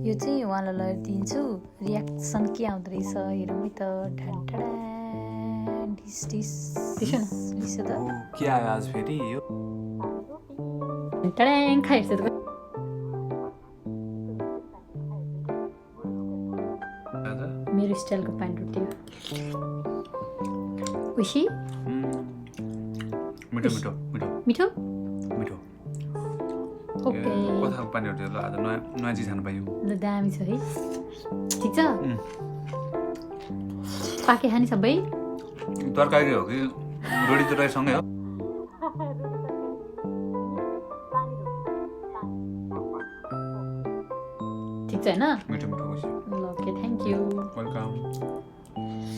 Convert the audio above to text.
यो चाहिँ उहाँलाई दिन्छु रियाक्सन के आउँदो रहेछ हेरौँ है त डिस डिस दिसो न दिसो त के आयो आज फेरि यो टड्याङ खाइर्छ त मेरो स्टाइलको पानीरोटी हो उसी मिठो मिठो मिठो मिठो ओके कथाको पानीरोटी ल आज नयाँ चिज खानु पाइयो ल दामी छ है ठिक छ पाके खाने सबै तरकारी हो कि रोटी तरकारी सँगै हो ठिक छ हैन मिठो मिठो ल ओके थ्यांक यू वेलकम